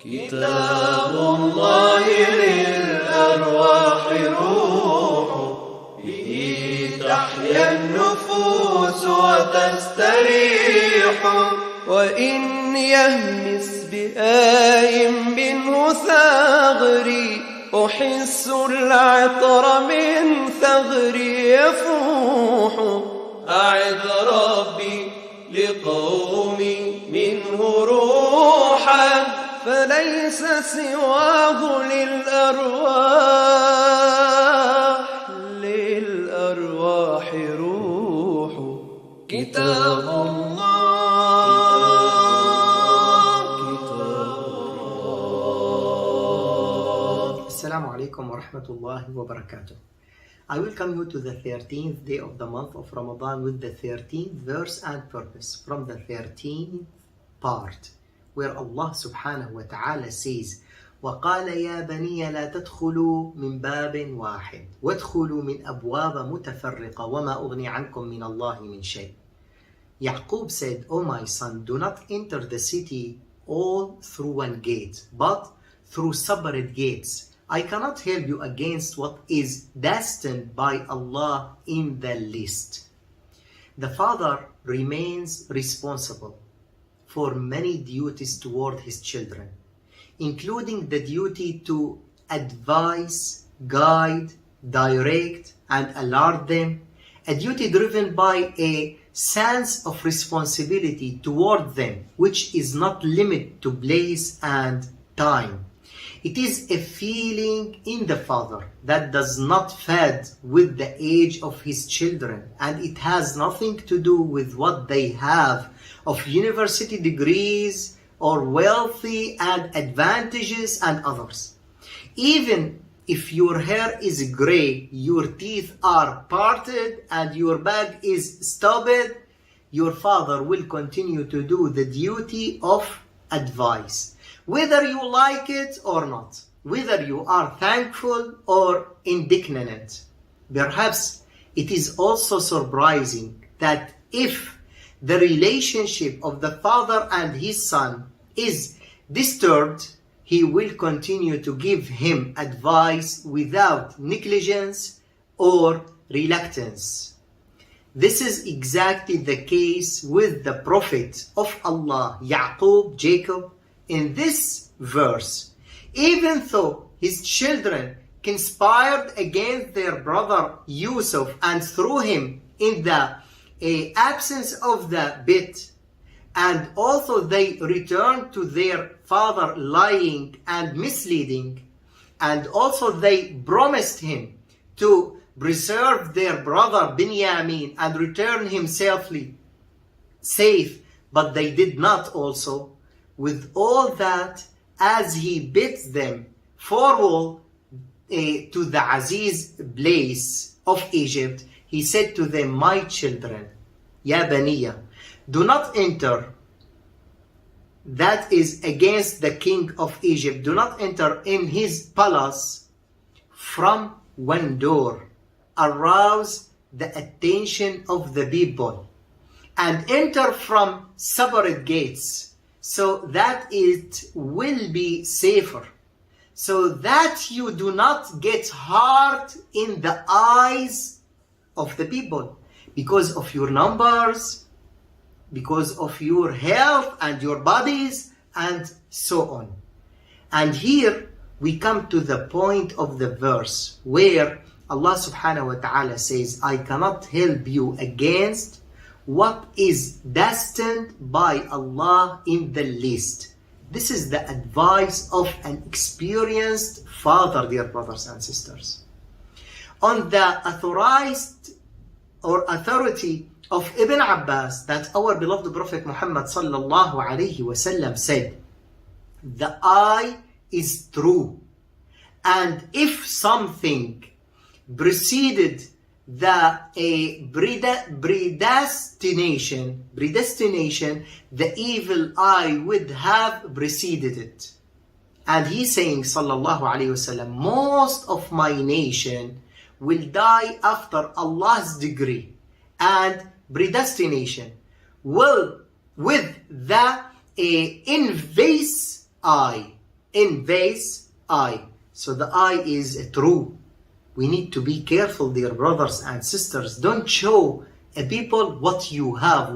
كتاب الله للأرواح روح، به تحيا النفوس وتستريح. وإن يهمس بآي منه ثغري، أحس العطر من ثغري يفوح. أعد ربي لقومي منه روحا، فليس سواه للأرواح روح. كتاب Assalamu alaikum wa rahmatullahi wa barakatuh. I welcome you to the 13th day of the month of Ramadan with the 13th verse and purpose from the 13th part, where Allah subhanahu wa ta'ala says, وَقَالَ يَا بَنِيَّ لَا تَدْخُلُوا مِنْ بَابٍ وَاحِدٍ وَادْخُلُوا مِنْ أَبْوَابَ مُتَفَرِّقَةٍ وَمَا أُغْنِي عَنْكُمْ مِنَ اللَّهِ مِنْ شَيْءٍ. Yaqub said, O my son, do not enter the city all through one gate, but through separate gates. I cannot help you against what is destined by Allah in the list. The father remains responsible for many duties toward his children, including the duty to advise, guide, direct, and alert them, a duty driven by a sense of responsibility toward them, which is not limited to place and time. It is a feeling in the father that does not fade with the age of his children, and it has nothing to do with what they have of university degrees or wealthy and advantages and others. Even if your hair is gray, your teeth are parted, and your bag is stubborn, your father will continue to do the duty of advice, whether you like it or not, whether you are thankful or indignant. Perhaps it is also surprising that if the relationship of the father and his son is disturbed, he will continue to give him advice without negligence or reluctance. This is exactly the case with the Prophet of Allah, Yaqub, Jacob. In this verse, even though his children conspired against their brother Yusuf and threw him in the absence of the bit, and also they returned to their father lying and misleading, and also they promised him to preserve their brother Binyamin and return him safely safe, but they did not also. With all that, as he bids them farewell to the Aziz place of Egypt, he said to them, my children, Ya Baniya, do not enter, that is against the king of Egypt, do not enter in his palace from one door. Arouse the attention of the people and enter from separate gates, so that it will be safer, so that you do not get hurt in the eyes of the people because of your numbers, because of your health and your bodies, and so on. And here we come to the point of the verse where Allah subhanahu wa ta'ala says, I cannot help you against what is destined by Allah in the list. This is the advice of an experienced father, dear brothers and sisters. On the authority of Ibn Abbas, that our beloved Prophet Muhammad sallallahu alayhi wasallam said, the eye is true, and if something preceded the predestination, the evil eye would have preceded it. And he's saying, sallallahu alayhi wasallam, most of my nation will die after Allah's decree and predestination, will with the envious eye, In vase, I. So the I is true. We need to be careful, dear brothers and sisters. Don't show people what you have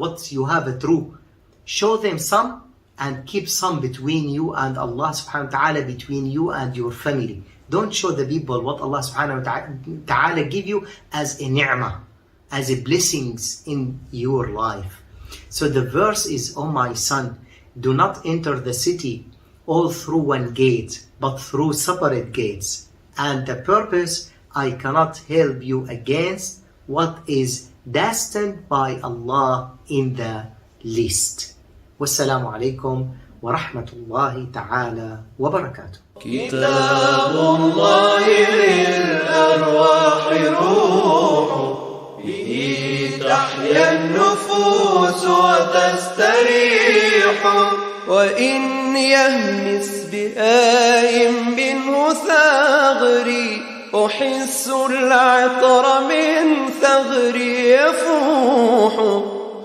true. Show them some and keep some between you and Allah subhanahu wa ta'ala, between you and your family. Don't show the people what Allah subhanahu wa ta'ala give you as a ni'mah, as a blessings in your life. So the verse is, "O my son, do not enter the city all through one gate, but through separate gates. And the purpose, I cannot help you against what is destined by Allah in the least." Wassalamu alaikum wa rahmatullahi ta'ala wa barakatuh. كتاب الله للأرواح روح به تحيا النفوس وتستريح وإن يهمس بآي منه ثغري أحس العطر من ثغري يفوح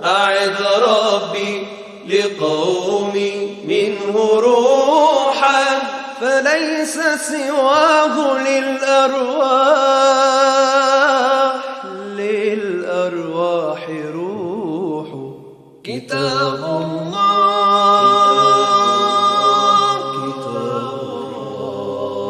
أعد ربي لقومي منه روحا فليس سواه للأرواح روح كتاب الله